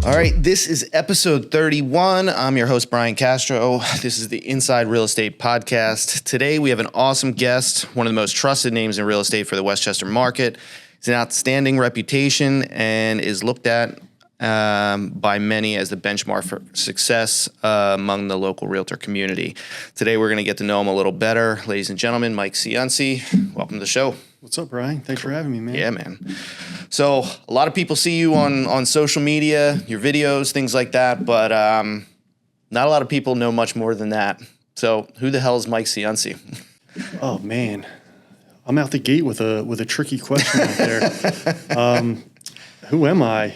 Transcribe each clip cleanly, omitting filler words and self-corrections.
All right, this is episode 31. I'm your host, Brian Castro. This is the Inside Real Estate Podcast. Today, we have an awesome guest, one of the most trusted names in real estate for the Westchester market. He's an outstanding reputation and is looked at by many as the benchmark for success among the local realtor community. Today, we're going to get to know him a little better. Ladies and gentlemen, Mike Ciunci, welcome to the show. What's up, Brian? Thanks for having me, man. Yeah, man. So a lot of people see you on social media, your videos, things like that, but not a lot of people know much more than that. So who the hell is Mike Ciunci? Oh, man. I'm out the gate with a tricky question right there. Who am I?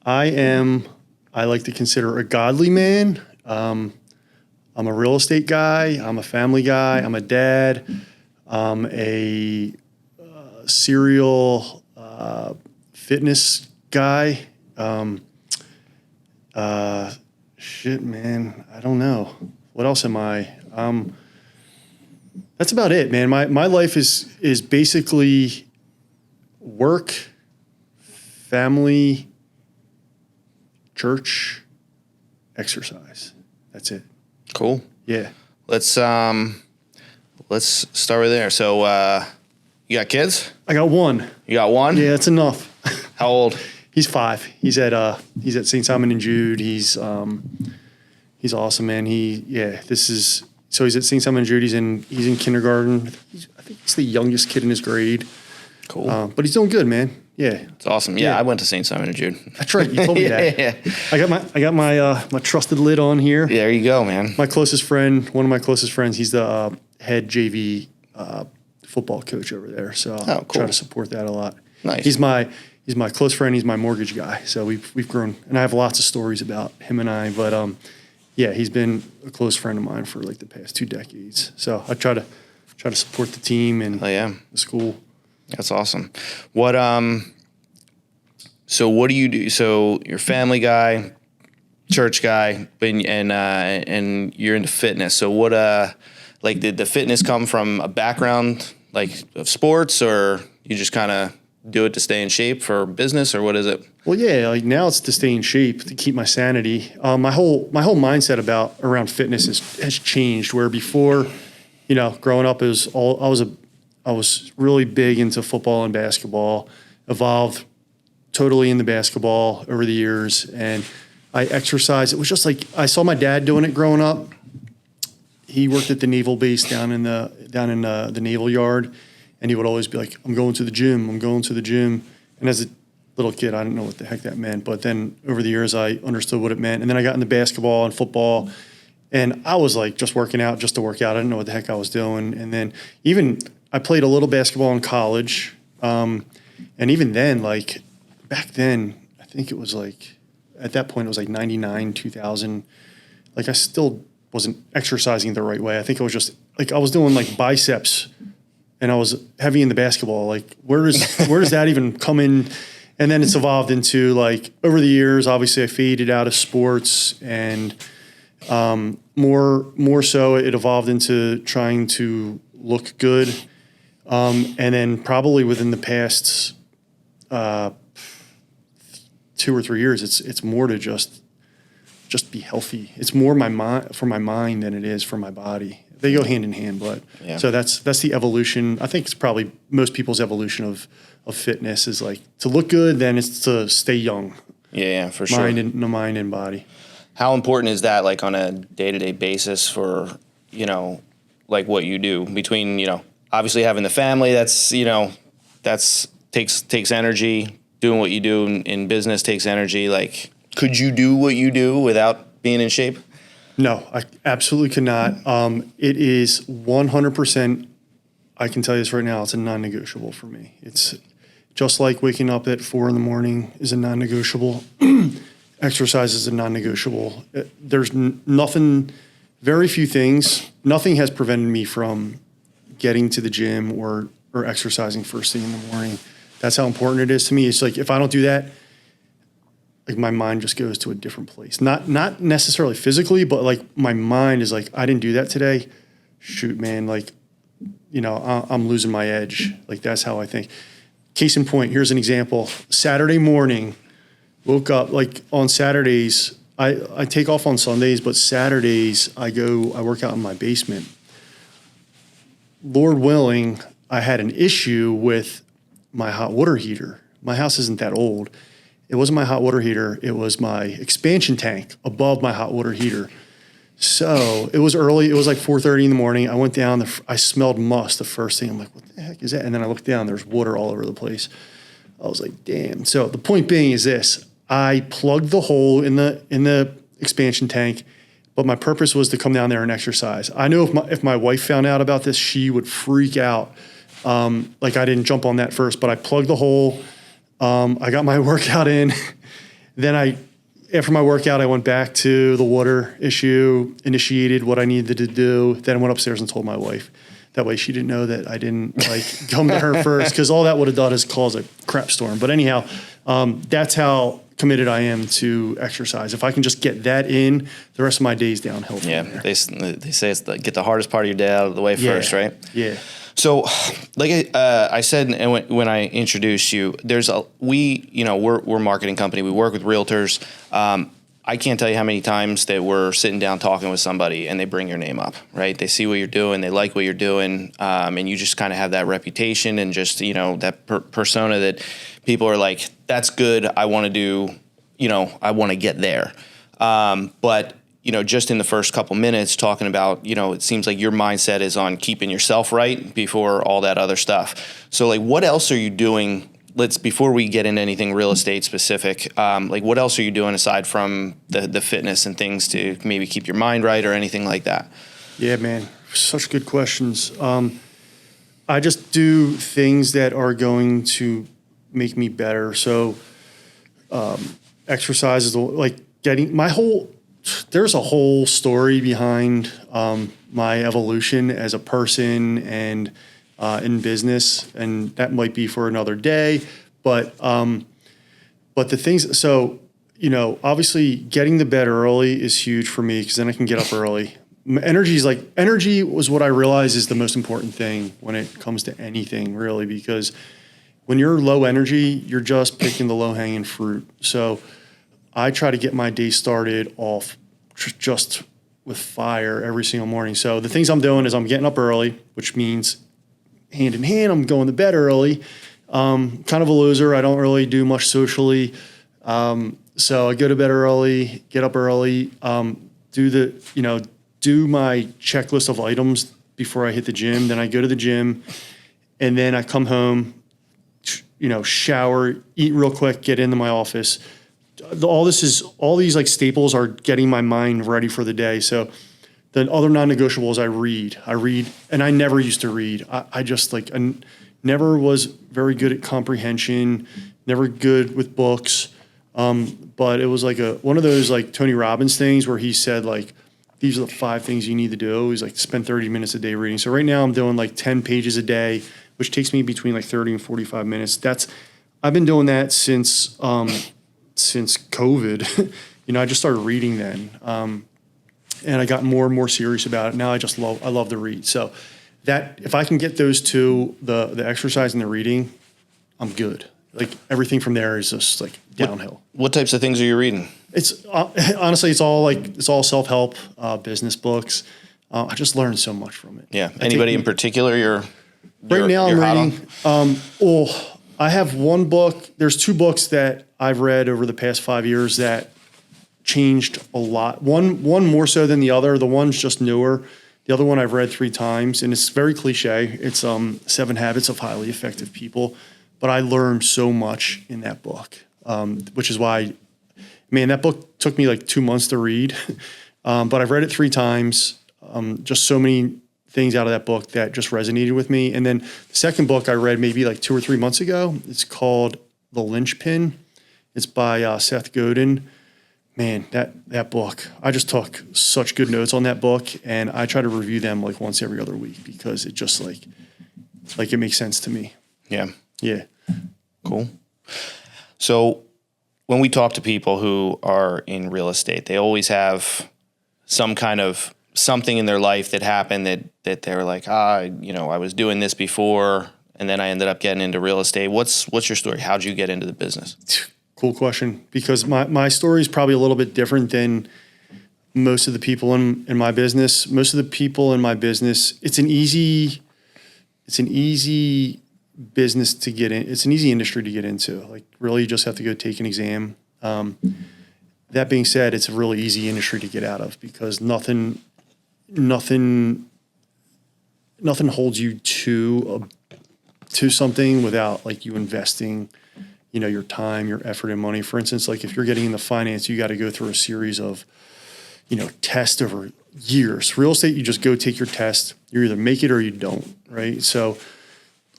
I like to consider a godly man. I'm a real estate guy. I'm a family guy. I'm a dad. I'm a serial fitness guy. Shit, man. I don't know. What else am I? That's about it, man. My life is basically work, family, church, exercise. That's it. Cool. Yeah. Let's start with there. So you got kids? I got one. You got one? Yeah, that's enough. How old? He's 5. He's at St. Simon and Jude. He's awesome, man. He's at St. Simon and Jude. He's in kindergarten. I think he's the youngest kid in his grade. Cool. But he's doing good, man. Yeah. It's awesome. Yeah, I went to St. Simon and Jude. That's right. You told me that. Yeah. I got my trusted lid on here. Yeah, there you go, man. My closest friend, one of my closest friends, he's the head JV football coach over there. So I try to support that a lot. Nice. He's my close friend. He's my mortgage guy. So we've grown, and I have lots of stories about him and I. But yeah, he's been a close friend of mine for like the past 2 decades. So I try to support the team and the school. That's awesome. So what do you do? So you're a family guy, church guy, and you're into fitness. So what, did the fitness come from a background like of sports, or you just kind of do it to stay in shape for business, or what is it? Well, yeah, like now it's to stay in shape, to keep my sanity. My whole mindset around fitness has changed. Where before, growing up, I was really big into football and basketball. Evolved totally into basketball over the years, and I exercised. It was just like I saw my dad doing it growing up. He worked at the naval base down in the naval yard, and he would always be like, "I'm going to the gym. I'm going to the gym." And as a little kid, I didn't know what the heck that meant. But then over the years, I understood what it meant. And then I got into basketball and football, and I was like just working out just to work out. I didn't know what the heck I was doing. And then even I played a little basketball in college, and even then, like back then, I think it was like at that point it was like 99, 2000. Like I still wasn't exercising the right way. I think it was just like I was doing like biceps, and I was heavy in the basketball. Like where does that even come in? And then it's evolved into like over the years. Obviously, I faded out of sports, and more so, it evolved into trying to look good. And then probably within the past 2 or 3 years, it's more to just be healthy. It's more for my mind than it is for my body. They go hand in hand, but so that's the evolution. I think it's probably most people's evolution of fitness is like to look good, then it's to stay young. Yeah, for sure. Mind and body. How important is that, like on a day-to-day basis for like what you do between obviously having the family that's takes energy. Doing what you do in business takes energy. Like, could you do what you do without being in shape? No, I absolutely could not. It is 100%. I can tell you this right now. It's a non-negotiable for me. It's just like waking up at 4 a.m. is a non-negotiable. Exercise is a non-negotiable. There's nothing, very few things. Nothing has prevented me from getting to the gym or exercising first thing in the morning. That's how important it is to me. It's like if I don't do that, like my mind just goes to a different place. Not necessarily physically, but like my mind is like, I didn't do that today. Shoot, man, like, I'm losing my edge. Like that's how I think. Case in point, here's an example. Saturday morning, Woke up like on Saturdays. I take off on Sundays, but Saturdays I work out in my basement. Lord willing, I had an issue with my hot water heater. My house isn't that old. It wasn't my hot water heater. It was my expansion tank above my hot water heater. So it was early. It was like 4:30 in the morning. I went down. I smelled must the first thing. I'm like, what the heck is that? And then I looked down. There's water all over the place. I was like, damn. So the point being is this. I plugged the hole in the expansion tank, but my purpose was to come down there and exercise. I know if my wife found out about this, she would freak out. Like I didn't jump on that first, but I plugged the hole. I got my workout in. Then after my workout, I went back to the water issue, initiated what I needed to do. Then I went upstairs and told my wife. That way she didn't know that I didn't come to her first, because all that would have done is cause a crap storm. But anyhow, that's how committed I am to exercise. If I can just get that in, the rest of my day's downhill from there. They say it's get the hardest part of your day out of the way first, right? Yeah. So, like I said, and when I introduced you, we're a marketing company. We work with realtors. I can't tell you how many times that we're sitting down talking with somebody and they bring your name up, right? They see what you're doing, they like what you're doing, and you just kind of have that reputation and just that persona that people are like, that's good. I want to do, I want to get there. But just in the first couple minutes talking about, it seems like your mindset is on keeping yourself right before all that other stuff. So like, what else are you doing? Before we get into anything real estate specific, what else are you doing aside from the fitness and things to maybe keep your mind right or anything like that? Yeah, man, such good questions. I just do things that are going to make me better. So, exercise is there's a whole story behind my evolution as a person and in business, and that might be for another day. But the things, so obviously getting to bed early is huge for me, because then I can get up early. Energy was what I realized is the most important thing when it comes to anything, really, because when you're low energy, you're just picking the low hanging fruit. So I try to get my day started off just with fire every single morning. So the things I'm doing is I'm getting up early, which means hand in hand, I'm going to bed early. Kind of a loser. I don't really do much socially. So I go to bed early, get up early, do my checklist of items before I hit the gym. Then I go to the gym, and then I come home, shower, eat real quick, get into my office. All these like staples are getting my mind ready for the day. So the other non-negotiables, I read, and I never used to read. I never was very good at comprehension, never good with books. But it was like one of those like Tony Robbins things where he said like, these are the 5 things you need to do. He's like, spend 30 minutes a day reading. So right now I'm doing like 10 pages a day, which takes me between like 30 and 45 minutes. I've been doing that since COVID. I just started reading then. And I got more and more serious about it. Now I love to read. So that if I can get those two, the exercise and the reading, I'm good. Like everything from there is just like downhill. What types of things are you reading? It's honestly, it's all self-help, business books. I just learned so much from it. Yeah. Anybody in particular right now I'm reading? I have one book. There's 2 books that I've read over the past 5 years that changed a lot. One more so than the other. The one's just newer. The other one I've read 3 times, and it's very cliche. It's 7 Habits of Highly Effective People. But I learned so much in that book, which is why, that book took me like 2 months to read. But I've read it 3 times. Just so many things out of that book that just resonated with me. And then the second book I read maybe like 2 or 3 months ago. It's called The Linchpin. It's by Seth Godin. Man, that book, I just took such good notes on that book, and I try to review them like once every other week because it just like it makes sense to me. Yeah. Yeah. Cool. So when we talk to people who are in real estate, they always have some kind of something in their life that happened that they're like, I was doing this before and then I ended up getting into real estate. What's your story? How'd you get into the business? Cool question, because my story is probably a little bit different than most of the people in my business. Most of the people in my business, it's an easy business to get in. It's an easy industry to get into. Like, really, you just have to go take an exam. That being said, it's a really easy industry to get out of, because nothing holds you to something without like you investing, your time, your effort, and money. For instance, like if you're getting into finance, you got to go through a series of, tests over years. Real estate, you just go take your test. You either make it or you don't, right? So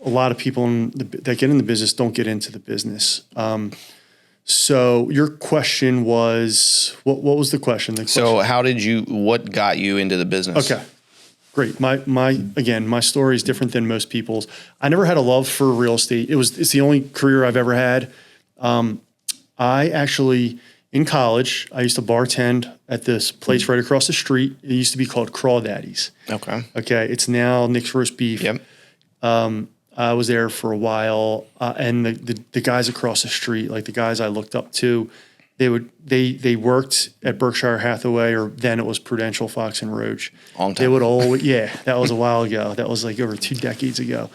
a lot of people that get in the business don't get into the business. So your question was, what was the question? So what got you into the business? Okay, great. My story is different than most people's. I never had a love for real estate. It's the only career I've ever had. I actually, in college, I used to bartend at this place right across the street. It used to be called Crawdaddy's. Okay. It's now Nick's Roast Beef. Yep. I was there for a while, and the guys across the street, like the guys I looked up to, they worked at Berkshire Hathaway, or then it was Prudential, Fox and Roach. Long time. They would always, that was a while ago. That was like over 2 decades ago.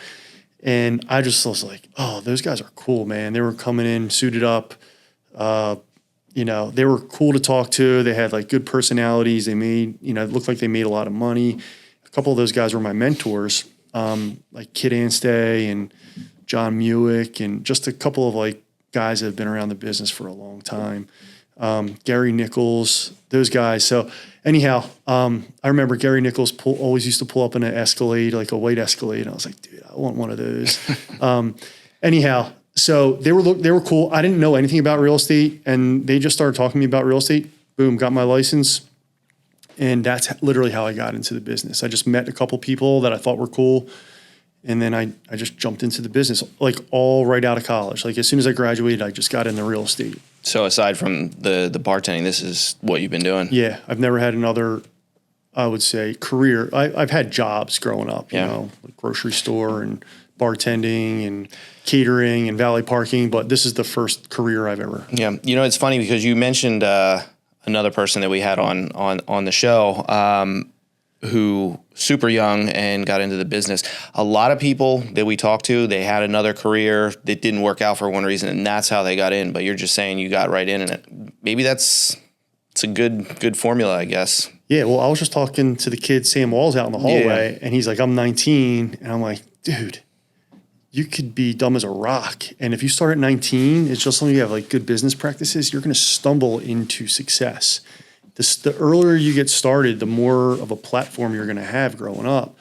And I just was like, oh, those guys are cool, man. They were coming in suited up. They were cool to talk to. They had like good personalities. They made, it looked like they made a lot of money. A couple of those guys were my mentors. Like Kid Anstey and John Muick, and just a couple of like guys that have been around the business for a long time. Gary Nichols, those guys. So anyhow, I remember Gary Nichols always used to pull up in an Escalade, like a white Escalade. And I was like, dude, I want one of those. Anyhow, so they were cool. I didn't know anything about real estate, and they just started talking to me about real estate. Boom, got my license. And that's literally how I got into the business. I just met a couple people that I thought were cool. And then I just jumped into the business, like all right out of college. Like as soon as I graduated, I just got into real estate. So aside from the bartending, this is what you've been doing? Yeah. I've never had another, I would say, career. I've had jobs growing up, like grocery store and bartending and catering and valet parking. But this is the first career I've ever. Yeah. It's funny because you mentioned another person that we had on the show who super young and got into the business. A lot of people that we talked to, they had another career that didn't work out for one reason, and that's how they got in. But you're just saying you got right in it. Maybe it's a good formula, I guess. Yeah, well, I was just talking to the kid Sam Walls out in the hallway, and he's like, I'm 19. And I'm like, dude, you could be dumb as a rock. And if you start at 19, it's just like you have like good business practices, you're going to stumble into success. The earlier you get started, the more of a platform you're going to have growing up.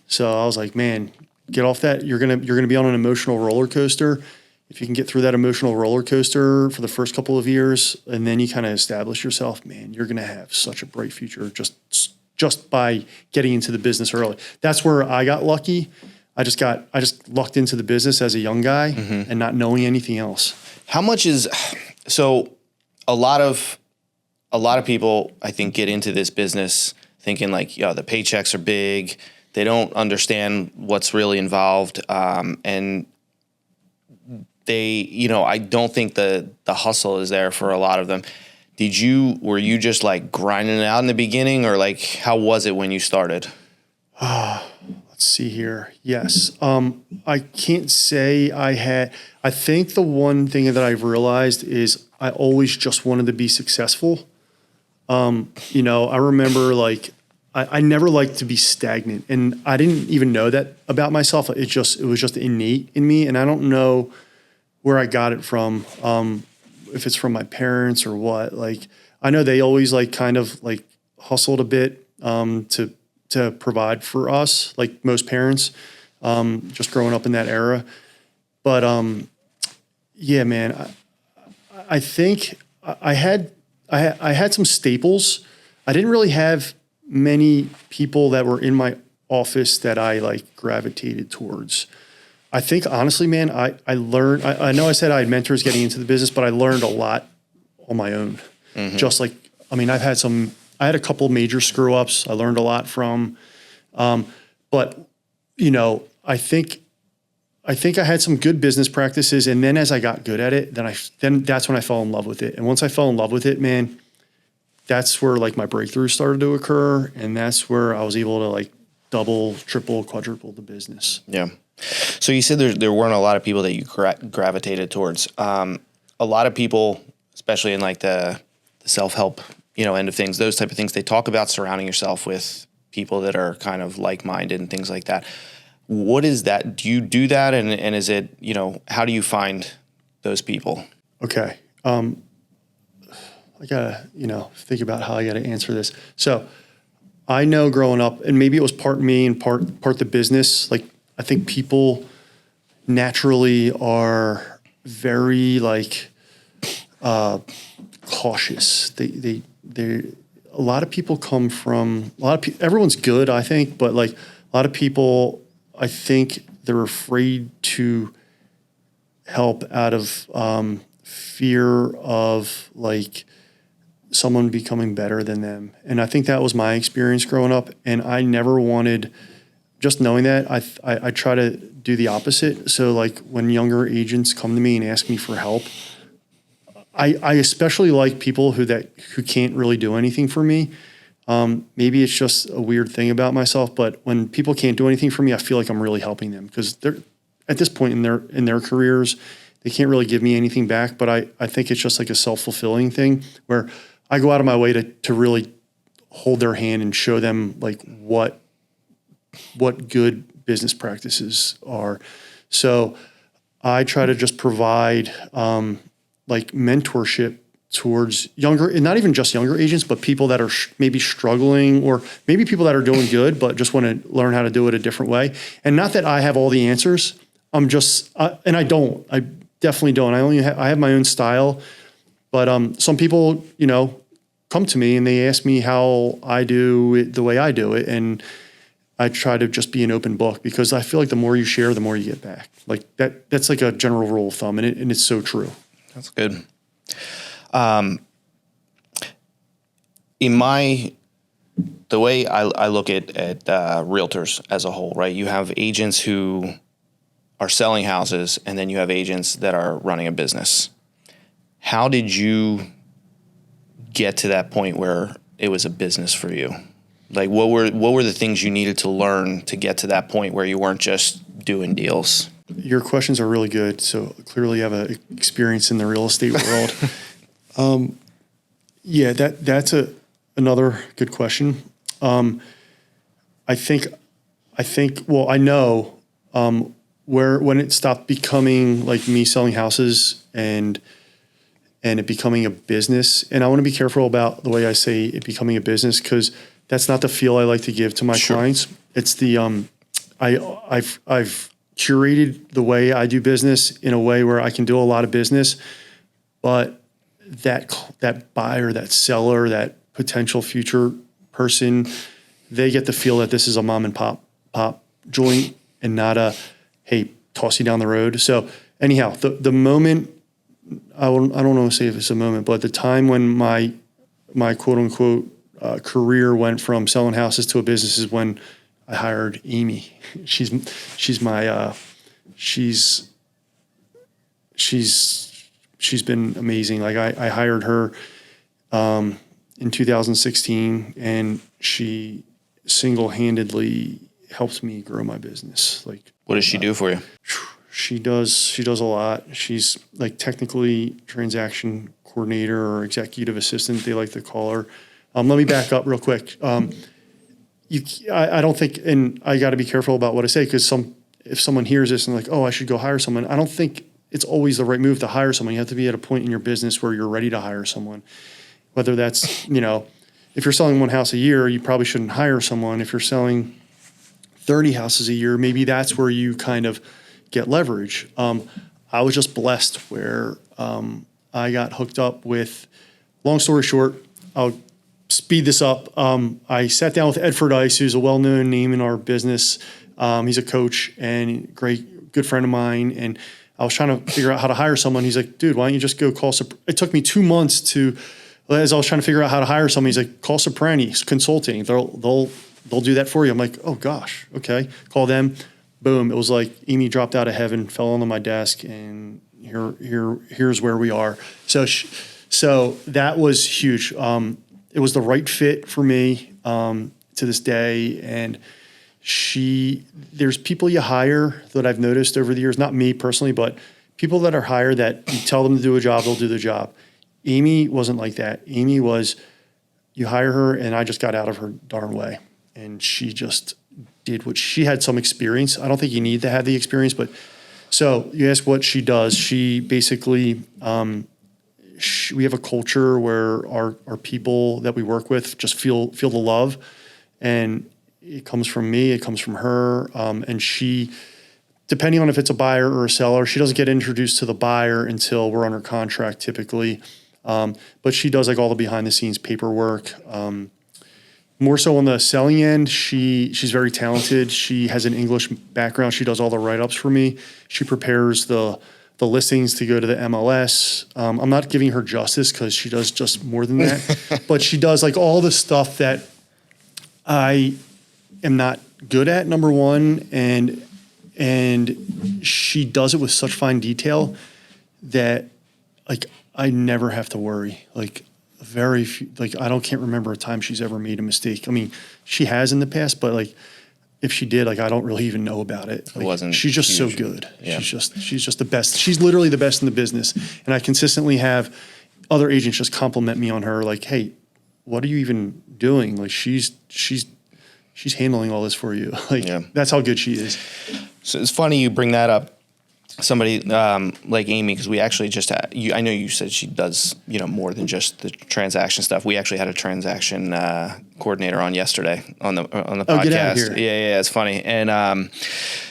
So I was like, man, get off that. You're going to be on an emotional roller coaster. If you can get through that emotional roller coaster for the first couple of years, and then you kind of establish yourself, man, you're going to have such a bright future just by getting into the business early. That's where I got lucky. I just lucked into the business as a young guy and not knowing anything else. How much is so? A lot of people, I think, get into this business thinking like, the paychecks are big. They don't understand what's really involved. And they, I don't think the hustle is there for a lot of them. Were you just like grinding it out in the beginning, or like, how was it when you started? Let's see here. Yes. I can't say I think the one thing that I've realized is I always just wanted to be successful. I remember like, I never liked to be stagnant, and I didn't even know that about myself. It was just innate in me. And I don't know where I got it from. If it's from my parents or what, like, I know they always like kind of like hustled a bit, to provide for us, like most parents, just growing up in that era. But, yeah, man, I think I had some staples. I didn't really have many people that were in my office that I like gravitated towards. I think honestly, man, I learned, I know I said I had mentors getting into the business, but I learned a lot on my own. Just like, I mean, I had a couple major screw ups I learned a lot from, but I think I think I had some good business practices, and then as I got good at it, then that's when I fell in love with it. And once I fell in love with it, man, that's where like my breakthrough started to occur, and that's where I was able to like double, triple, quadruple the business. Yeah. So you said there weren't a lot of people that you gravitated towards. A lot of people, especially in like the self-help, end of things, those type of things, they talk about surrounding yourself with people that are kind of like-minded and things like that. What is that? Do you do that? And is it, how do you find those people? Okay. I gotta, think about how I gotta answer this. So I know growing up, and maybe it was part me and part the business. Like I think people naturally are very like cautious. They a lot of people come from everyone's good, I think, but like a lot of people, I think they're afraid to help out of fear of like someone becoming better than them. And I think that was my experience growing up. And I never wanted, just knowing that, I try to do the opposite. So like when younger agents come to me and ask me for help, I especially like people who can't really do anything for me. Maybe it's just a weird thing about myself, but when people can't do anything for me, I feel like I'm really helping them because they're at this point in their careers, they can't really give me anything back. But I think it's just like a self-fulfilling thing where I go out of my way to really hold their hand and show them like what good business practices are. So I try to just provide like mentorship towards younger, and not even just younger agents, but people that are maybe struggling, or maybe people that are doing good, but just want to learn how to do it a different way. And not that I have all the answers. I'm just, and I definitely don't. I have my own style, but some people, come to me and they ask me how I do it the way I do it. And I try to just be an open book because I feel like the more you share, the more you get back. Like that's like a general rule of thumb, and it's so true. That's good. The way I look at realtors as a whole, right? You have agents who are selling houses, and then you have agents that are running a business. How did you get to that point where it was a business for you? Like what were the things you needed to learn to get to that point where you weren't just doing deals? Your questions are really good. So clearly you have an experience in the real estate world. Yeah, that's another good question. I think, well, I know, when it stopped becoming like me selling houses and it becoming a business. And I want to be careful about the way I say it becoming a business, because that's not the feel I like to give to my clients. It's the, I've curated the way I do business in a way where I can do a lot of business, but that buyer, that seller, that potential future person, they get the feel that this is a mom and pop joint and not a, hey, toss you down the road. So anyhow, the moment, I don't want to say if it's a moment, but the time when my quote unquote career went from selling houses to a business is when I hired Amy. She's been amazing. Like I hired her in 2016, and she single-handedly helped me grow my business. Like, what does she do for you? She does a lot. She's like technically transaction coordinator or executive assistant, they like to call her. Let me back up real quick. I don't think, and I got to be careful about what I say, because if someone hears this and like, oh, I should go hire someone, I don't think it's always the right move to hire someone. You have to be at a point in your business where you're ready to hire someone. Whether that's, if you're selling one house a year, you probably shouldn't hire someone. If you're selling 30 houses a year, maybe that's where you kind of get leverage. I was just blessed where I got hooked up with, long story short, I'll speed this up. I sat down with Ed Fordyce, who's a well-known name in our business. He's a coach and good friend of mine. And I was trying to figure out how to hire someone. He's like, dude, why don't you just go call, it took me 2 months as I was trying to figure out how to hire someone, he's like, call Soprani Consulting. They'll do that for you. I'm like, oh gosh, okay. Call them. boom, it was like Amy dropped out of heaven, fell onto my desk, and here's where we are. So that was huge. It was the right fit for me to this day. And there's people you hire that I've noticed over the years, not me personally, but people that are hired that you tell them to do a job, they'll do the job. Amy wasn't like that. Amy was, you hire her, and I just got out of her darn way. And she just did what she had some experience. I don't think you need to have the experience, but so you ask what she does. She basically, we have a culture where our people that we work with just feel the love, and it comes from me, it comes from her, and she, depending on if it's a buyer or a seller, she doesn't get introduced to the buyer until we're under contract typically, but she does like all the behind the scenes paperwork. More so on the selling end, she's very talented. She has an English background. She does all the write-ups for me. She prepares the listings to go to the MLS. I'm not giving her justice because she does just more than that, but she does like all the stuff that I am not good at, number one, and she does it with such fine detail that like I never have to worry. Like very few, like can't remember a time she's ever made a mistake. I mean, she has in the past, but like if she did, like I don't really even know about it. Like, it wasn't. She's just huge. so good. Yeah. She's just the best. She's literally the best in the business, and I consistently have other agents just compliment me on her. Like, hey, what are you even doing? Like she's handling all this for you. Like that's how good she is. So it's funny you bring that up. Somebody like Amy, because we actually just had, I know you said she does, more than just the transaction stuff. We actually had a transaction coordinator on yesterday on the podcast. Get out of here. Yeah, it's funny. And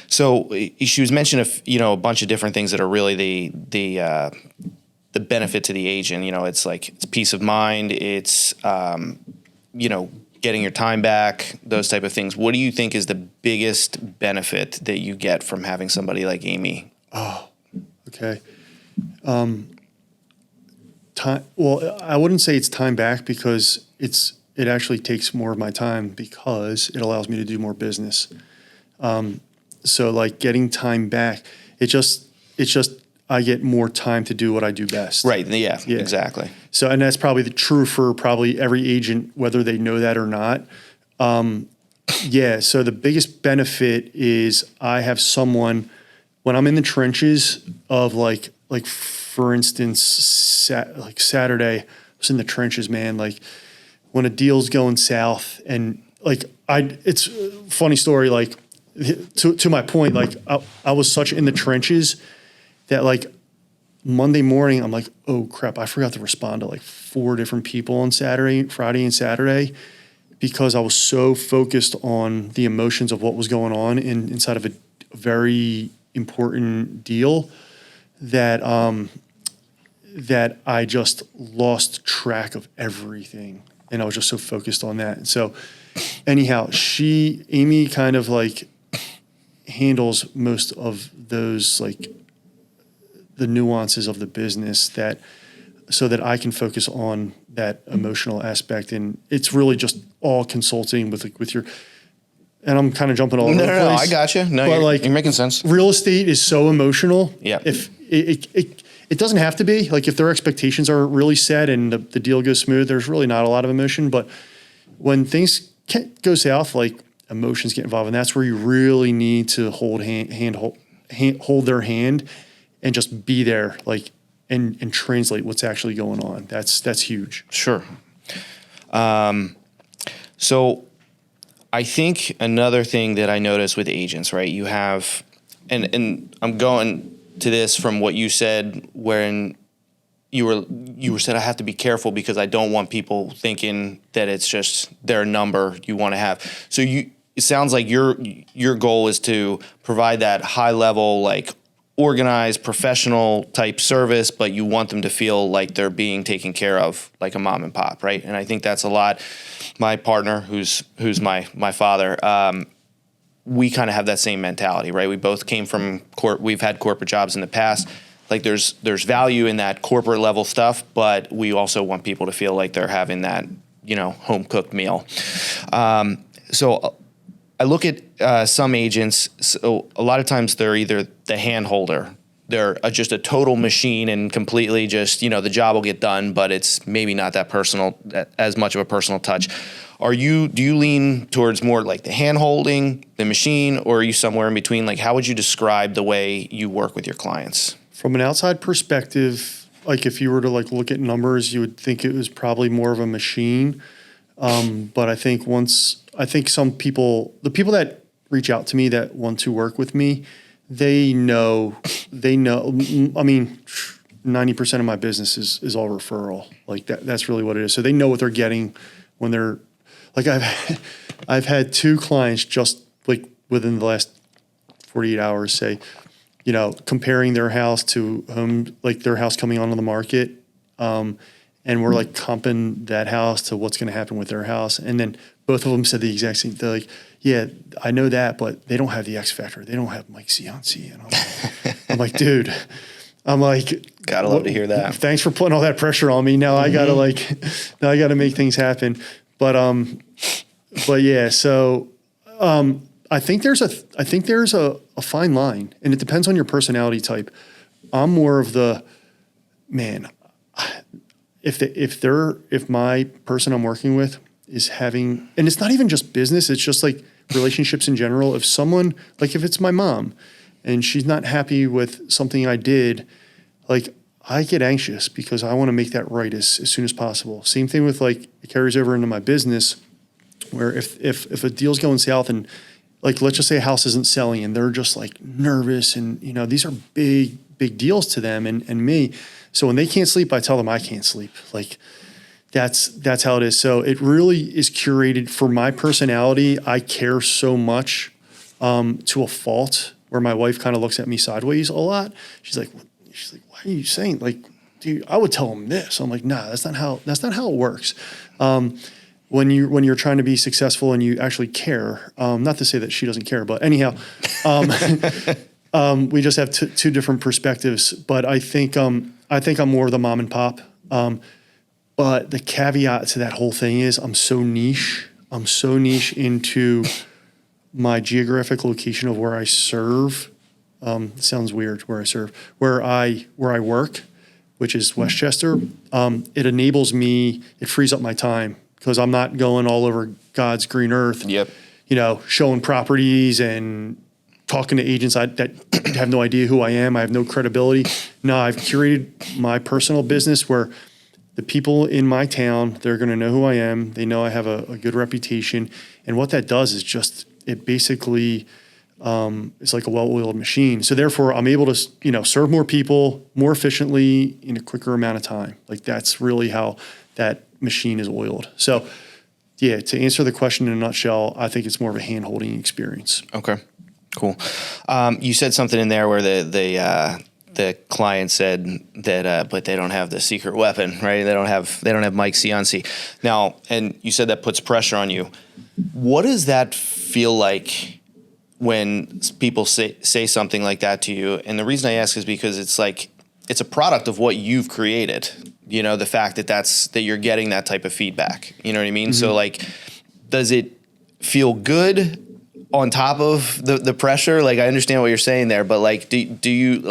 so she was mentioning a bunch of different things that are really the benefit to the agent. It's like it's peace of mind. It's getting your time back, those type of things. What do you think is the biggest benefit that you get from having somebody like Amy? Oh, okay. Time. Well, I wouldn't say it's time back because it actually takes more of my time because it allows me to do more business. So like getting time back, it's just I get more time to do what I do best. Right. Yeah. Exactly. So, and that's probably true for probably every agent, whether they know that or not. So the biggest benefit is I have someone when I'm in the trenches of like for instance, Saturday, I was in the trenches, man. Like when a deal's going south, and like it's a funny story. Like to my point, like I was such in the trenches that like Monday morning, I'm like, oh crap, I forgot to respond to like 4 different people on Friday and Saturday, because I was so focused on the emotions of what was going on inside of a very important deal that I just lost track of everything, and I was just so focused on that. And so, anyhow, Amy kind of like handles most of those like the nuances of the business so that I can focus on that emotional aspect, and it's really just all consulting with your. And I'm kind of jumping all over the place. No, I got you. No, you're making sense. Real estate is so emotional. Yeah. If it doesn't have to be, like if their expectations are really set and the deal goes smooth, there's really not a lot of emotion. But when things go south, like emotions get involved, and that's where you really need to hold their hand and just be there, like and translate what's actually going on. That's huge. Sure. So I think another thing that I notice with agents, right? You have, and I'm going to this from what you said when you said I have to be careful because I don't want people thinking that it's just their number you want to have. So it sounds like your goal is to provide that high level, like organized, professional type service, but you want them to feel like they're being taken care of like a mom and pop, right? And I think that's a lot. My partner, who's my father, we kind of have that same mentality, right? We both came from we've had corporate jobs in the past. Like there's value in that corporate level stuff, but we also want people to feel like they're having that, home cooked meal. So I look at some agents, so a lot of times they're either the hand holder, they're just a total machine and completely just, the job will get done, but it's maybe not that personal, as much of a personal touch. Do you lean towards more like the hand holding, the machine, or are you somewhere in between? Like, how would you describe the way you work with your clients? From an outside perspective, like if you were to like look at numbers, you would think it was probably more of a machine. But I think some people, the people that reach out to me that want to work with me, they know, I mean, 90% of my business is all referral. Like that's really what it is. So they know what they're getting when they're like, I've had 2 clients just like within the last 48 hours say, comparing their house to their house coming onto the market. And we're like comping that house to what's going to happen with their house. And then both of them said the exact same. They're like, yeah, I know that, but they don't have the X factor. They don't have Mike Ciunci. And I'm like, dude, gotta love to hear that. Thanks for putting all that pressure on me. Now I gotta make things happen. But yeah, so, I think there's a fine line, and it depends on your personality type. I'm more of the man. If my person I'm working with is having, and it's not even just business, it's just like relationships in general. If someone, like if it's my mom and she's not happy with something I did, like I get anxious because I want to make that right as soon as possible. Same thing with like, it carries over into my business where if a deal's going south and like, let's just say a house isn't selling and they're just like nervous and, these are big deals to them and me. So when they can't sleep, I tell them I can't sleep. Like that's how it is. So it really is curated for my personality. I care so much to a fault where my wife kind of looks at me sideways a lot. She's like, why are you saying like, dude, I would tell them this. I'm like, nah, that's not how it works. When you're trying to be successful and you actually care, not to say that she doesn't care, but anyhow, we just have two different perspectives. But I think I'm more the mom and pop. But the caveat to that whole thing is I'm so niche into my geographic location of where I serve. It sounds weird where I serve, where I work, which is Westchester. It enables me, it frees up my time because I'm not going all over God's green earth. Yep. Showing properties and talking to agents that have no idea who I am. I have no credibility. No, I've curated my personal business where the people in my town, they're going to know who I am. They know I have a good reputation. And what that does is just, it basically, it's like a well-oiled machine. So therefore I'm able to, serve more people more efficiently in a quicker amount of time. Like that's really how that machine is oiled. So yeah, to answer the question in a nutshell, I think it's more of a hand-holding experience. Okay, cool. You said something in there where the client said that, but they don't have the secret weapon, right? They don't have Mike Ciunci. Now, and you said that puts pressure on you. What does that feel like when people say something like that to you? And the reason I ask is because it's a product of what you've created. The fact that you're getting that type of feedback. You know what I mean? Mm-hmm. So does it feel good on top of the pressure? Like I understand what you're saying there, but do you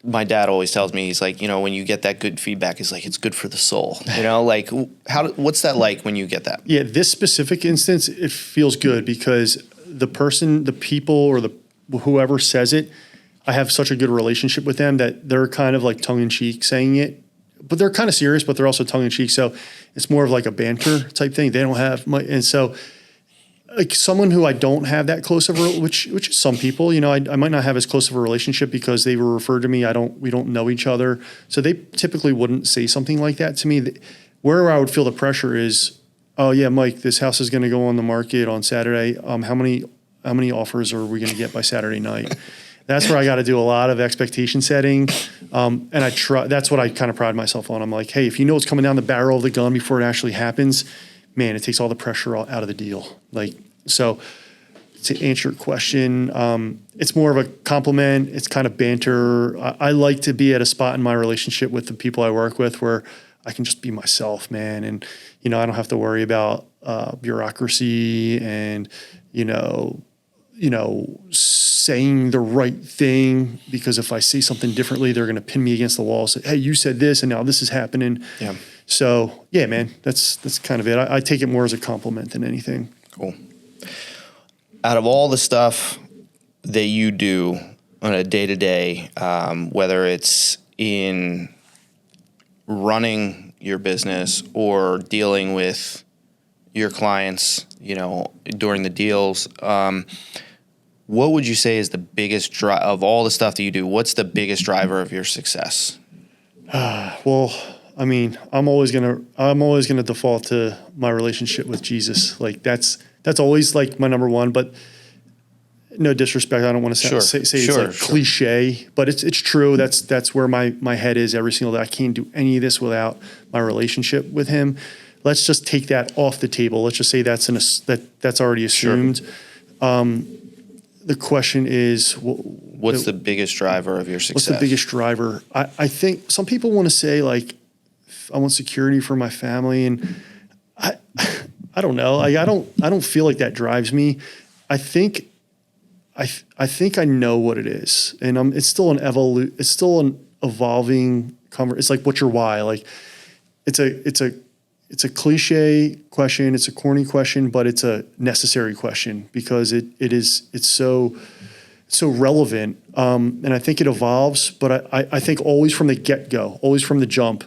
my dad always tells me, he's like, when you get that good feedback, it's like, it's good for the soul, what's that like when you get that? Yeah. This specific instance, it feels good because the people or whoever says it, I have such a good relationship with them that they're kind of like tongue in cheek saying it, but they're kind of serious, but they're also tongue in cheek. So it's more of like a banter type thing. They don't have and so like someone who I don't have that close of which is some people, I might not have as close of a relationship because they were referred to me. We don't know each other. So they typically wouldn't say something like that to me. Where I would feel the pressure is, oh yeah, Mike, this house is going to go on the market on Saturday. How many offers are we going to get by Saturday night? That's where I got to do a lot of expectation setting. And that's what I kind of pride myself on. I'm like, hey, if you know what's coming down the barrel of the gun before it actually happens, man, it takes all the pressure out of the deal. So to answer your question, it's more of a compliment. It's kind of banter. I like to be at a spot in my relationship with the people I work with where I can just be myself, man. And, I don't have to worry about bureaucracy and, saying the right thing, because if I say something differently, they're going to pin me against the wall. Say, hey, you said this and now this is happening. Yeah. So yeah, man, that's kind of it. I take it more as a compliment than anything. Cool. Out of all the stuff that you do on a day-to-day, whether it's in running your business or dealing with your clients, during the deals, what would you say is the biggest of all the stuff that you do? What's the biggest driver of your success? Well, I mean, I'm always gonna default to my relationship with Jesus. Like that's always like my number one. But no disrespect, I don't want to say it's like cliche, but it's true. That's where my head is every single day. I can't do any of this without my relationship with Him. Let's just take that off the table. Let's just say that's already assumed. Sure. The question is, what's the biggest driver of your success? What's the biggest driver? I think some people want to say like, I want security for my family, and I don't know. Like I don't feel like that drives me. I think I know what it is, and it's still an evolving conversation. It's like, what's your why? Like it's a cliche question. It's a corny question, but it's a necessary question because it's so relevant. And I think it evolves, but I think always from the get-go, always from the jump,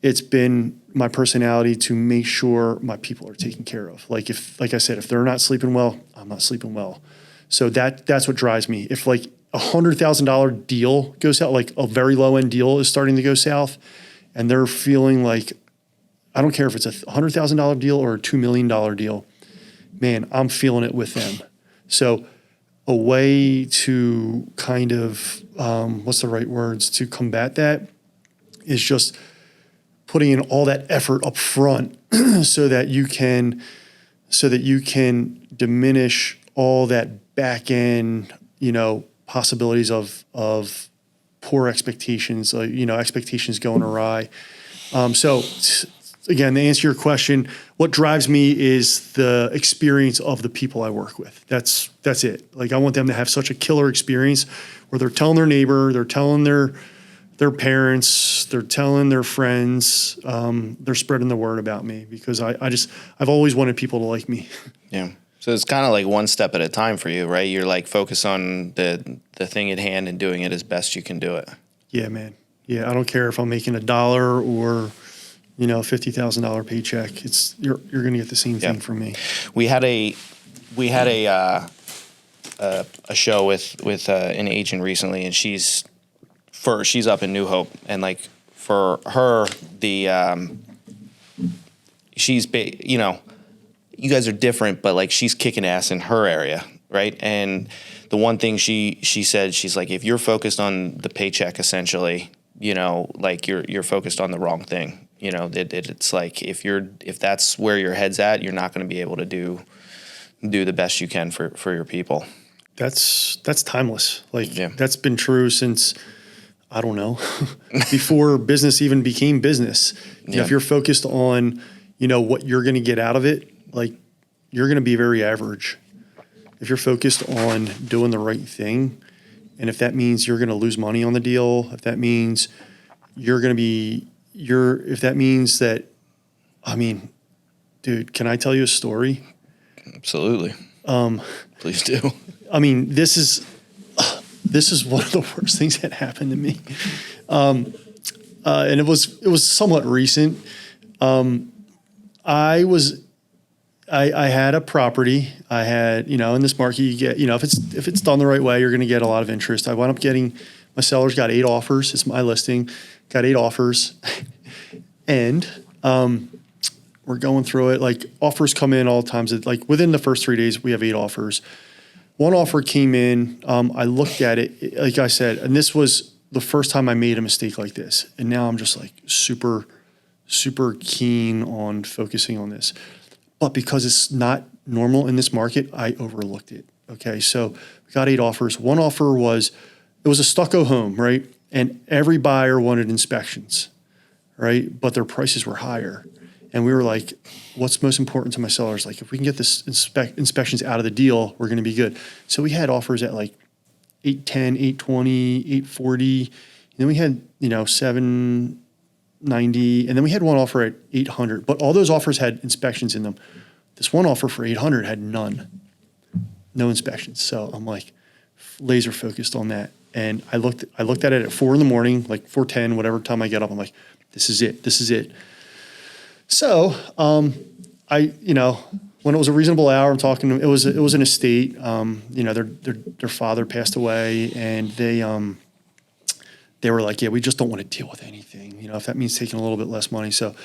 it's been my personality to make sure my people are taken care of. Like I said, if they're not sleeping well, I'm not sleeping well. So that's what drives me. If like $100,000 deal goes out, like a very low end deal is starting to go south, and they're feeling like, I don't care if it's a $100,000 deal or a $2 million deal, man, I'm feeling it with them. So a way to kind of, what's the right words, to combat that is just putting in all that effort up front so that you can diminish all that back end, possibilities of poor expectations, expectations going awry. So again, to answer your question, what drives me is the experience of the people I work with. That's it. Like I want them to have such a killer experience where they're telling their neighbor, they're telling their parents, they're telling their friends, they're spreading the word about me because I've always wanted people to like me. Yeah. So it's kind of like one step at a time for you, right? You're like focus on the thing at hand and doing it as best you can do it. Yeah, man. Yeah. I don't care if I'm making $1 or, $50,000 paycheck. You're going to get the same thing from me. We had a show with an agent recently, and she's up in New Hope, and like for her, you guys are different, but like she's kicking ass in her area, right? And the one thing she said, she's like, if you're focused on the paycheck, essentially, like you're focused on the wrong thing. It's like if that's where your head's at, you're not going to be able to do the best you can for your people. That's timeless. Like that's been true since, I don't know, before business even became business. If you're focused on, what you're going to get out of it, like you're going to be very average. If you're focused on doing the right thing, and if that means you're going to lose money on the deal, if that means if that means that, I mean, dude, can I tell you a story? Absolutely. Please do. I mean, this is one of the worst things that happened to me. And it was somewhat recent. I had a property. I had, in this market, you get, if it's done the right way, you're going to get a lot of interest. I wound up my sellers got 8 offers. It's my listing. Got 8 offers. And we're going through it. Like offers come in all the times. Like within the first 3 days, we have 8 offers. One offer came in. I looked at it, like I said, and this was the first time I made a mistake like this. And now I'm just like super, super keen on focusing on this. But because it's not normal in this market, I overlooked it. Okay, so we got 8 offers. One offer was a stucco home, right? And every buyer wanted inspections, right? But their prices were higher. And we were like, what's most important to my sellers? Like, if we can get this inspections out of the deal, we're going to be good. So we had offers at like 810, 820, 840. And then we had, 790. And then we had one offer at 800. But all those offers had inspections in them. This one offer for 800 had no inspections. So I'm like laser focused on that. And I looked at it at 4 a.m, like 4:10, whatever time I get up. I'm like, this is it. So, when it was a reasonable hour, I'm talking. It was an estate. Their father passed away, and they were like, yeah, we just don't want to deal with anything. If that means taking a little bit less money. So,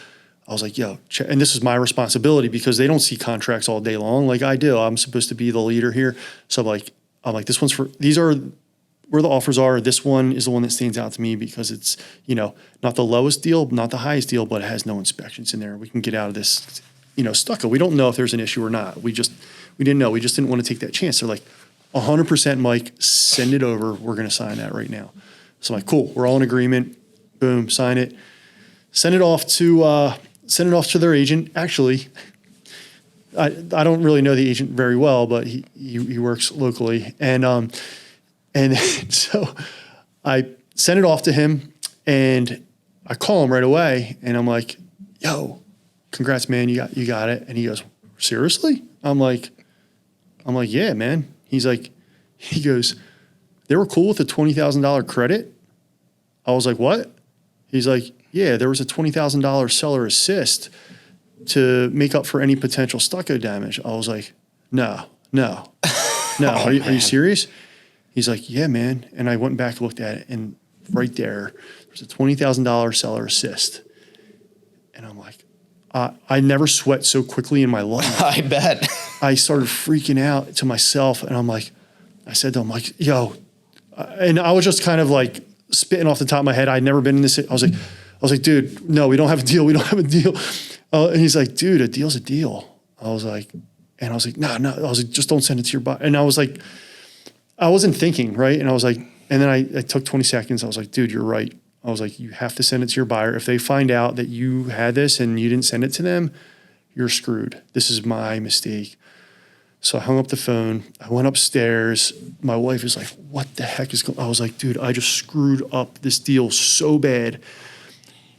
I was like, yo, and this is my responsibility because they don't see contracts all day long like I do. I'm supposed to be the leader here. So I'm like, these are where the offers are. This one is the one that stands out to me because it's, not the lowest deal, not the highest deal, but it has no inspections in there. We can get out of this, stucco. We don't know if there's an issue or not. We didn't know. We just didn't want to take that chance. They're like, 100% Mike, send it over. We're going to sign that right now. So I'm like, cool. We're all in agreement. Boom, sign it. Send it off to their agent. Actually, I don't really know the agent very well, but he works locally. And so I sent it off to him, and I call him right away, and I'm like, yo, congrats, man, you got it. And he goes, seriously? I'm like, yeah, man. He goes, they were cool with a $20,000 credit? I was like, what? He's like, yeah, there was a $20,000 seller assist to make up for any potential stucco damage. I was like, no. Are you serious? He's like, yeah, man. And I went back and looked at it, and right there's a $20,000 seller assist. And I'm like, I never sweat so quickly in my life. I bet. I started freaking out to myself, and I said to him, like, yo, and I was just kind of like spitting off the top of my head. I'd never been in this. I was like, dude, no, we don't have a deal. And he's like, dude, a deal's a deal. I was like, no. I was like, just don't send it to your buyer. And I was like, I wasn't thinking, right? And I was like, and then I took 20 seconds. I was like, dude, you're right. I was like, you have to send it to your buyer. If they find out that you had this and you didn't send it to them, you're screwed. This is my mistake. So I hung up the phone. I went upstairs. My wife is like, what the heck is going on? I was like, dude, I just screwed up this deal so bad.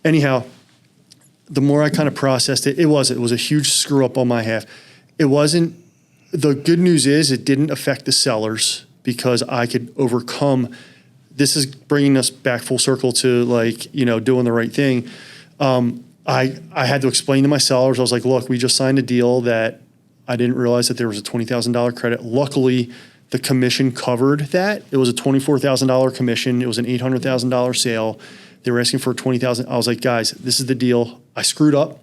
Anyhow, the more I kind of processed it, it was a huge screw up on my half. It wasn't, the good news is it didn't affect the sellers because I could overcome. This is bringing us back full circle to doing the right thing. I had to explain to my sellers, I was like, look, we just signed a deal that I didn't realize that there was a $20,000 credit. Luckily, the commission covered that. It was a $24,000 commission. It was an $800,000 sale. They were asking for $20,000. I was like, guys, this is the deal. I screwed up.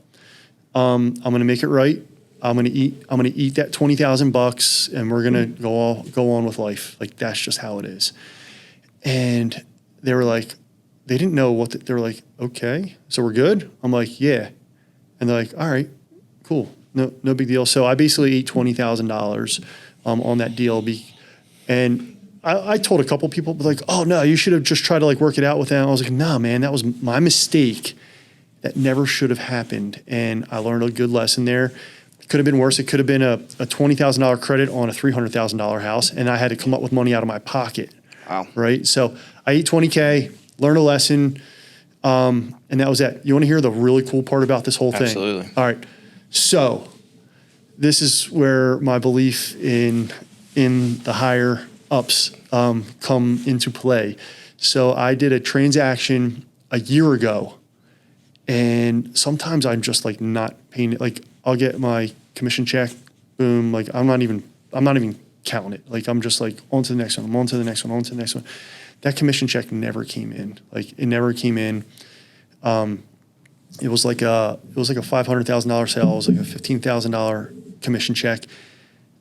I'm going to make it right. I'm going to eat that $20,000 and we're going to go on with life. Like, that's just how it is. And they were like, they didn't know what they were like, okay, so we're good? I'm like, yeah. And they're like, all right, cool. No big deal. So I basically ate $20,000 on that deal. And I told a couple people, like, oh, no, you should have just tried to work it out with them. I was like, no, man, that was my mistake. That never should have happened. And I learned a good lesson there. It could have been worse. It could have been a $20,000 credit on a $300,000 house, and I had to come up with money out of my pocket. Wow. Right? So I ate $20K, learned a lesson, and that was it. You want to hear the really cool part about this whole thing? Absolutely. All right. So this is where my belief in the higher ups come into play. So I did a transaction a year ago, and sometimes I'm just not paying it. I'll get my commission check, boom. I'm not even counting it. I'm just on to the next one. I'm on to the next one. On to the next one. That commission check never came in. It never came in. It was like a $500,000 sale. It was like a $15,000 commission check.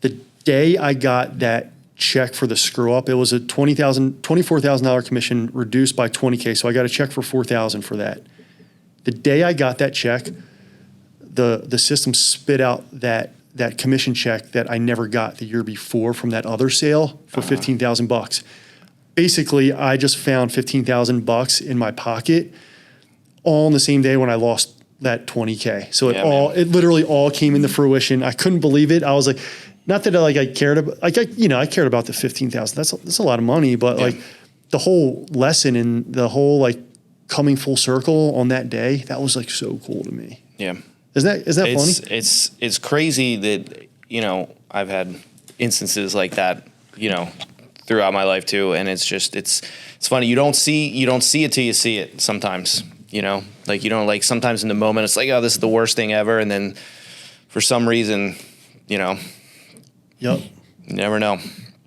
The day I got that check for the screw up, it was a $24,000 commission reduced by $20K. So I got a check for $4,000 for that. The day I got that check, the system spit out that commission check that I never got the year before from that other sale for $15,000. Basically, I just found $15,000 in my pocket all in the same day when I lost that 20K. So Yeah, it literally all came into fruition. I couldn't believe it. I was like, not that I cared about, I cared about the 15,000. That's a lot of money, but like the whole lesson and the whole like coming full circle on that day, that was like so cool to me. Yeah. Isn't that funny? It's crazy that, I've had instances like that, throughout my life too. And it's funny. You don't see it till you see it sometimes, like, sometimes in the moment it's like, oh, this is the worst thing ever. And then for some reason, Yep. you never know.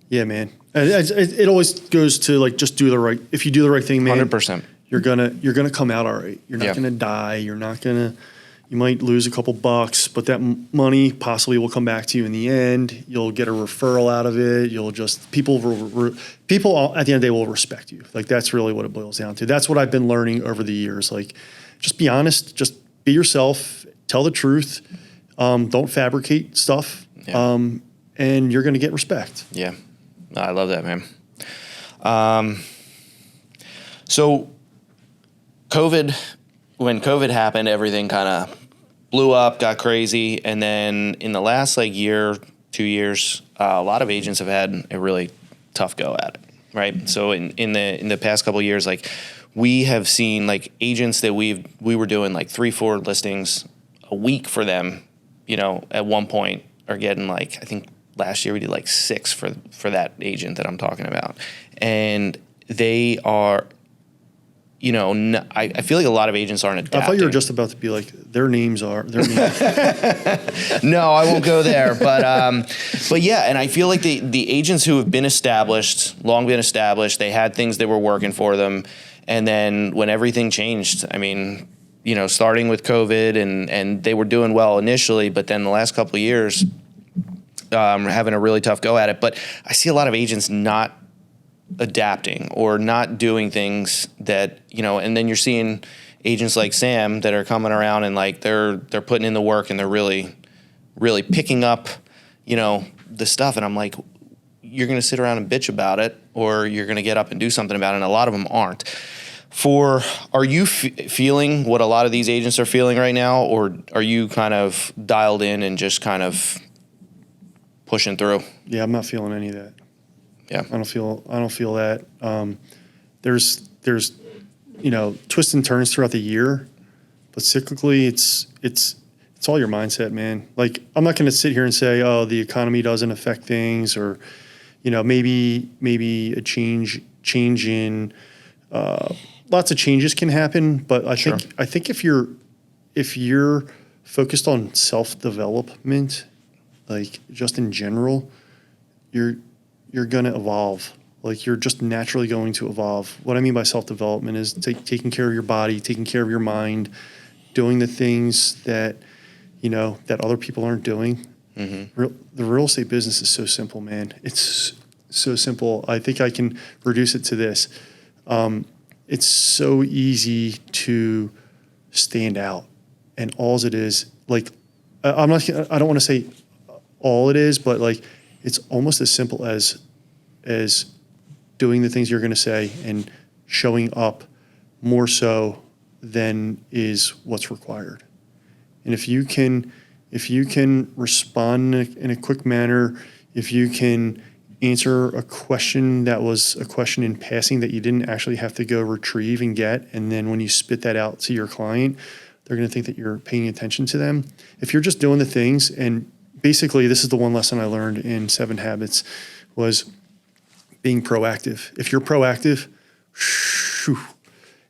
Yeah, man. It always goes to like, just do the right, if you do the right thing, man, 100%. you're gonna come out all right. You're not gonna die. You might lose a couple bucks, but that money possibly will come back to you in the end. You'll get a referral out of it. People at the end of the day will respect you. Like that's really what it boils down to. That's what I've been learning over the years. Like, just be honest, just be yourself, tell the truth, don't fabricate stuff, and you're gonna get respect. Yeah, I love that, man. So when COVID happened, everything kind of blew up, got crazy. And then in the last like year, 2 years, a lot of agents have had a really tough go at it. Right. So in the past couple of years, like we have seen like agents that we were doing like 3-4 listings a week for them, at one point are getting like, I think last year we did like 6 for that agent that I'm talking about. And they are, I feel like a lot of agents aren't adapting. I thought you were just about to be like, their names. No, I won't go there. But yeah, and I feel like the agents who have been long been established, they had things that were working for them. And then when everything changed, I mean, starting with COVID and they were doing well initially, but then the last couple of years, having a really tough go at it. But I see a lot of agents not adapting or not doing things that, and then you're seeing agents like Sam that are coming around and like they're putting in the work and they're really, really picking up, the stuff. And I'm like, you're going to sit around and bitch about it or you're going to get up and do something about it. And a lot of them aren't. Are you feeling what a lot of these agents are feeling right now, or are you kind of dialed in and just kind of pushing through? Yeah, I'm not feeling any of that. Yeah. I don't feel that. There's twists and turns throughout the year, but cyclically it's all your mindset, man. Like, I'm not going to sit here and say, oh, the economy doesn't affect things, or, maybe a change in, lots of changes can happen. But I think if you're focused on self-development, like just in general, you're going to evolve. Like, you're just naturally going to evolve. What I mean by self-development is taking care of your body, taking care of your mind, doing the things that, that other people aren't doing. Mm-hmm. The real estate business is so simple, man. It's so simple. I think I can reduce it to this. It's so easy to stand out. And all it is, like, I don't want to say all it is, but like, it's almost as simple as doing the things you're going to say and showing up more so than is what's required. And if you can respond in a quick manner, if you can answer a question that was a question in passing that you didn't actually have to go retrieve and get, and then when you spit that out to your client, they're going to think that you're paying attention to them. If you're just doing the things, and basically this is the one lesson I learned in 7 Habits, was being proactive. If you're proactive,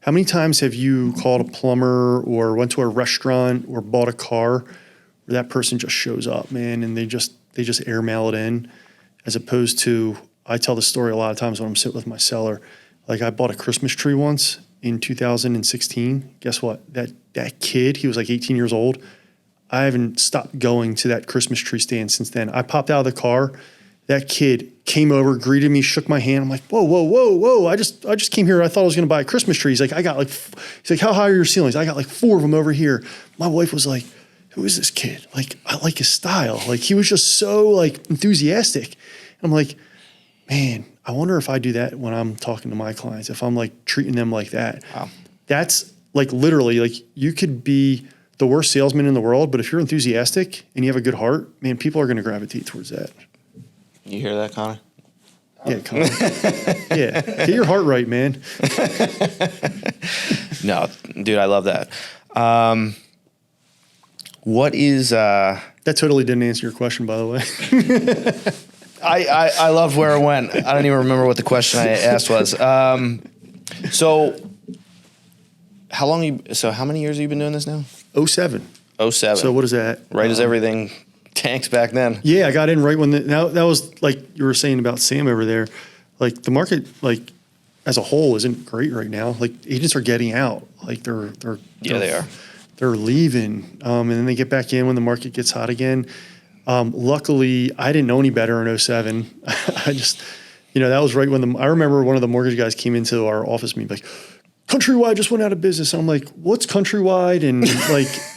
how many times have you called a plumber or went to a restaurant or bought a car where that person just shows up, man, and they just airmail it in, as opposed to, I tell the story a lot of times when I'm sitting with my seller. Like, I bought a Christmas tree once in 2016. Guess what? That kid, he was like 18 years old. I haven't stopped going to that Christmas tree stand since then. I popped out of the car. That kid came over, greeted me, shook my hand. I'm like, whoa. I just came here. I thought I was going to buy a Christmas tree. He's like, he's like, how high are your ceilings? I got like 4 of them over here. My wife was like, who is this kid? Like, I like his style. Like, he was just so like enthusiastic. And I'm like, man, I wonder if I do that when I'm talking to my clients, if I'm like treating them like that. Wow. That's like literally, like, you could be the worst salesman in the world, but if you're enthusiastic and you have a good heart, man, people are going to gravitate towards that. You hear that, Connor? Yeah, come on. Yeah, get your heart right, man. No, dude, I love that. What is... That totally didn't answer your question, by the way. I loved where it went. I don't even remember what the question I asked was. So how many years have you been doing this now? 07. 07. So what is that? Right as everything tanks back then. Yeah, I got in right when that was like you were saying about Sam over there. Like the market, like as a whole, isn't great right now. Like agents are getting out. Like they are. They're leaving, and then they get back in when the market gets hot again. Luckily, I didn't know any better in 07. I just, that was right when I remember one of the mortgage guys came into our office meeting like, Countrywide just went out of business. And I'm like, what's Countrywide? And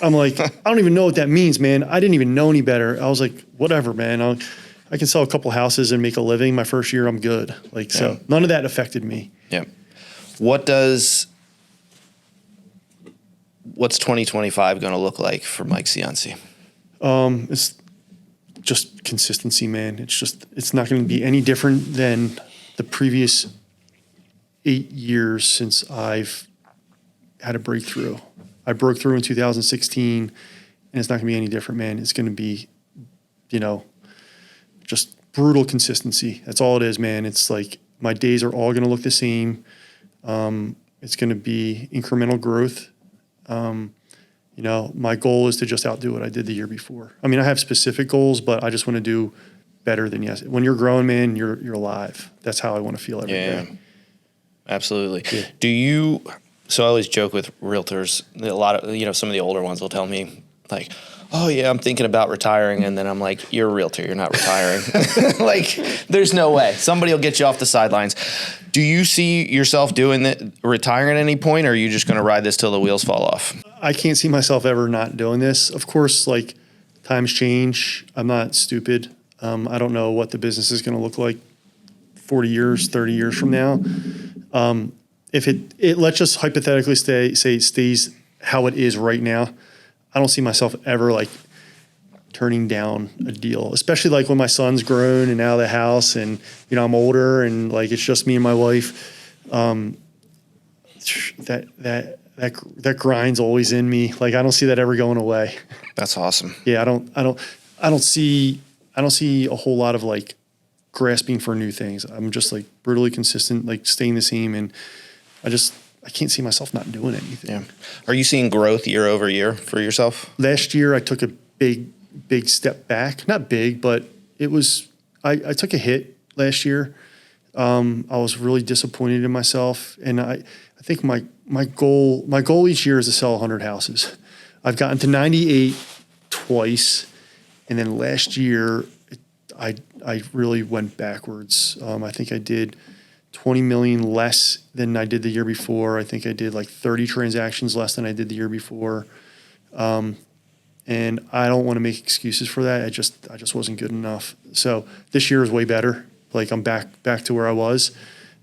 I'm like, I don't even know what that means, man. I didn't even know any better. I was like, whatever, man. I can sell a couple houses and make a living. My first year, I'm good. So none of that affected me. Yeah. What's 2025 going to look like for Mike Ciunci? It's just consistency, man. It's not going to be any different than the previous 8 years since I've had a breakthrough. I broke through in 2016, and it's not going to be any different, man. It's going to be, just brutal consistency. That's all it is, man. It's like my days are all going to look the same. It's going to be incremental growth. My goal is to just outdo what I did the year before. I mean, I have specific goals, but I just want to do better than yes. When you're growing, man, you're alive. That's how I want to feel every day. Absolutely. Yeah. So I always joke with realtors, a lot of, some of the older ones will tell me like, oh yeah, I'm thinking about retiring. And then I'm like, you're a realtor. You're not retiring. Like there's no way somebody will get you off the sidelines. Do you see yourself retiring at any point, or are you just going to ride this till the wheels fall off? I can't see myself ever not doing this. Of course, like times change. I'm not stupid. I don't know what the business is going to look like 40 years, 30 years from now. If it let's just hypothetically say it stays how it is right now, I don't see myself ever like turning down a deal, especially like when my son's grown and out of the house and, I'm older and like, it's just me and my wife. That grind's always in me. Like, I don't see that ever going away. That's awesome. Yeah. I don't see a whole lot of like grasping for new things. I'm just like brutally consistent, like staying the same. And I can't see myself not doing anything. Yeah. Are you seeing growth year over year for yourself? Last year, I took a big step back. Not big, but it was, I took a hit last year. I was really disappointed in myself. And I think my goal each year is to sell 100 houses. I've gotten to 98 twice. And then last year, I really went backwards. I think I did 20 million less than I did the year before. I think I did like 30 transactions less than I did the year before. And I don't want to make excuses for that. I just wasn't good enough. So this year is way better. Like I'm back to where I was.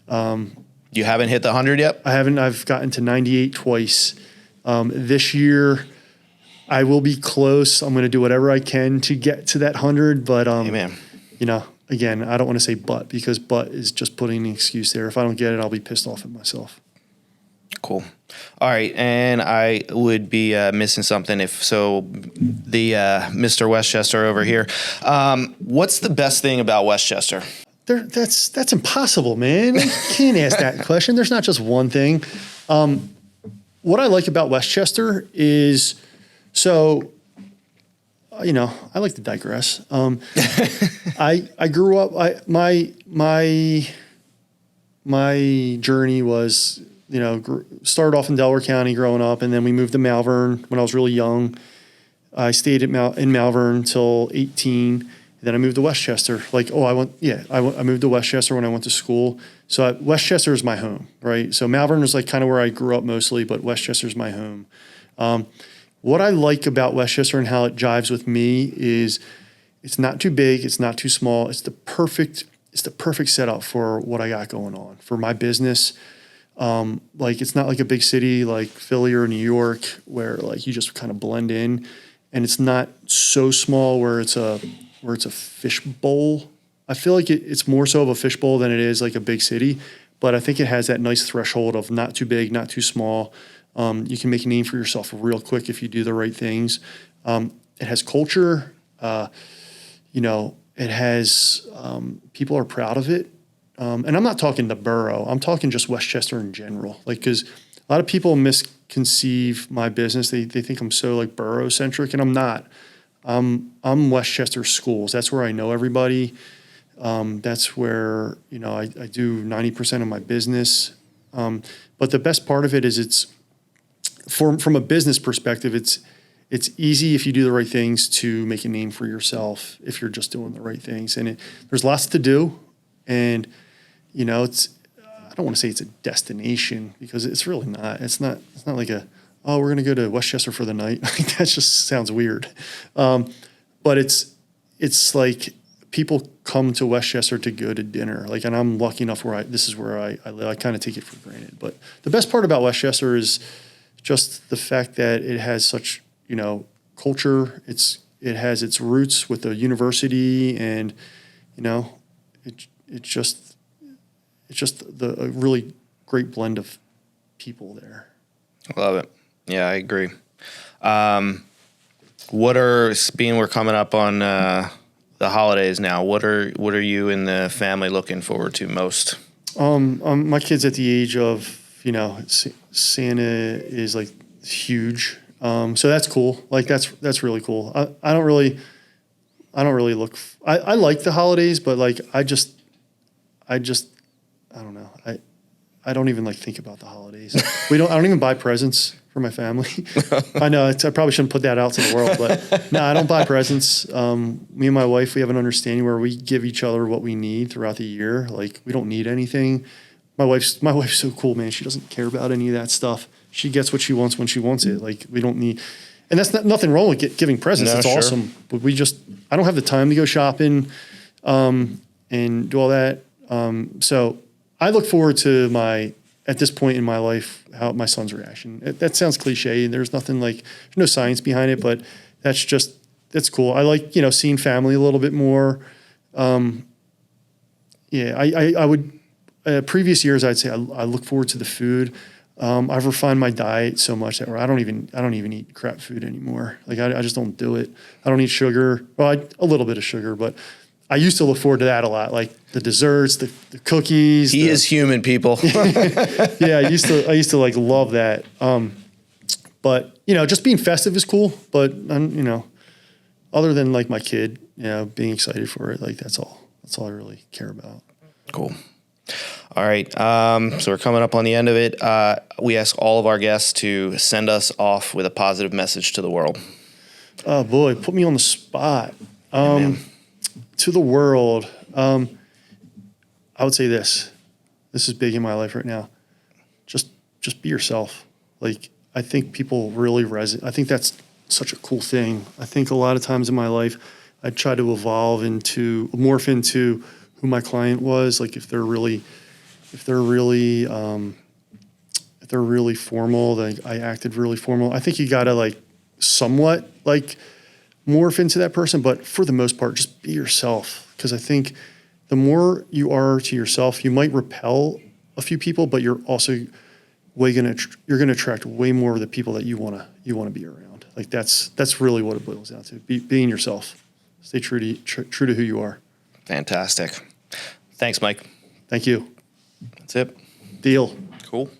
You haven't hit the 100 yet? I haven't. I've gotten to 98 twice. This year I will be close. I'm going to do whatever I can to get to that 100. But, Amen. Again, I don't want to say but, because but is just putting an excuse there. If I don't get it, I'll be pissed off at myself. Cool. All right. And I would be missing something the Mr. Westchester over here. What's the best thing about Westchester? That's impossible, man. You can't ask that question. There's not just one thing. What I like about Westchester is, I like to digress. I grew up. My journey was, started off in Delaware County growing up, and then we moved to Malvern when I was really young. I stayed in Malvern until 18. Then I moved to Westchester. I moved to Westchester when I went to school. So Westchester is my home, right? So Malvern was like kind of where I grew up mostly, but Westchester is my home. What I like about Westchester and how it jives with me is it's not too big, it's not too small. It's the perfect setup for what I got going on for my business. Like it's not like a big city like Philly or New York where like you just kind of blend in, and it's not so small where it's a fish bowl. I feel like it's more so of a fish bowl than it is like a big city, but I think it has that nice threshold of not too big, not too small. You can make a name for yourself real quick if you do the right things. It has culture. It has people are proud of it. And I'm not talking the borough. I'm talking just Westchester in general. Like, because a lot of people misconceive my business. They think I'm so like borough centric, and I'm not. I'm Westchester schools. That's where I know everybody. That's where I do 90% of my business. But the best part of it is it's from a business perspective. It's easy if you do the right things to make a name for yourself if you're just doing the right things. And there's lots to do, and I don't want to say it's a destination because it's really not. It's not like we're going to go to Westchester for the night. That just sounds weird. But it's like people come to Westchester to go to dinner. Like, and I'm lucky enough this is where I live. I kind of take it for granted. But the best part about Westchester is just the fact that it has such, culture. It has its roots with the university, and it's just a really great blend of people there. Love it. Yeah, I agree. We're coming up on the holidays now. What are you and the family looking forward to most? My kid's at the age of, Santa is like huge. So that's cool. Like that's really cool. I don't really look. I like the holidays, but like I don't know. I don't even like think about the holidays. I don't even buy presents for my family. I know I probably shouldn't put that out to the world, but no, I don't buy presents. Me and my wife, we have an understanding where we give each other what we need throughout the year. Like, we don't need anything. My wife's so cool, man. She doesn't care about any of that stuff. She gets what she wants when she wants it. Like, we don't need, and that's nothing wrong with giving presents. No, it's sure. Awesome. But I don't have the time to go shopping, and do all that. So I look forward to at this point in my life, how my son's reaction. That sounds cliche, and there's nothing like, there's no science behind it, but that's cool. I like, seeing family a little bit more. I would, previous years, I'd say I look forward to the food. I've refined my diet so much that I don't even eat crap food anymore. Like, I just don't do it. I don't eat sugar. Well, a little bit of sugar, but I used to look forward to that a lot, like the desserts, the cookies. He is human, people. Yeah, I used to like love that. But just being festive is cool. But other than like my kid, being excited for it, like that's all I really care about. Cool. All right. So we're coming up on the end of it. We ask all of our guests to send us off with a positive message to the world. Oh boy, put me on the spot. To the world, I would say this is big in my life right now. Just be yourself. Like, I think people really resonate. I think that's such a cool thing. I think a lot of times in my life, I try to morph into who my client was. Like, if they're really formal, like I acted really formal. I think you gotta like somewhat like morph into that person, but for the most part, just be yourself. Because I think the more you are to yourself, you might repel a few people, but you're also you're gonna attract way more of the people that you wanna be around. Like, that's really what it boils down to. Being yourself. Stay true to who you are. Fantastic. Thanks, Mike. Thank you. That's it. Deal. Cool.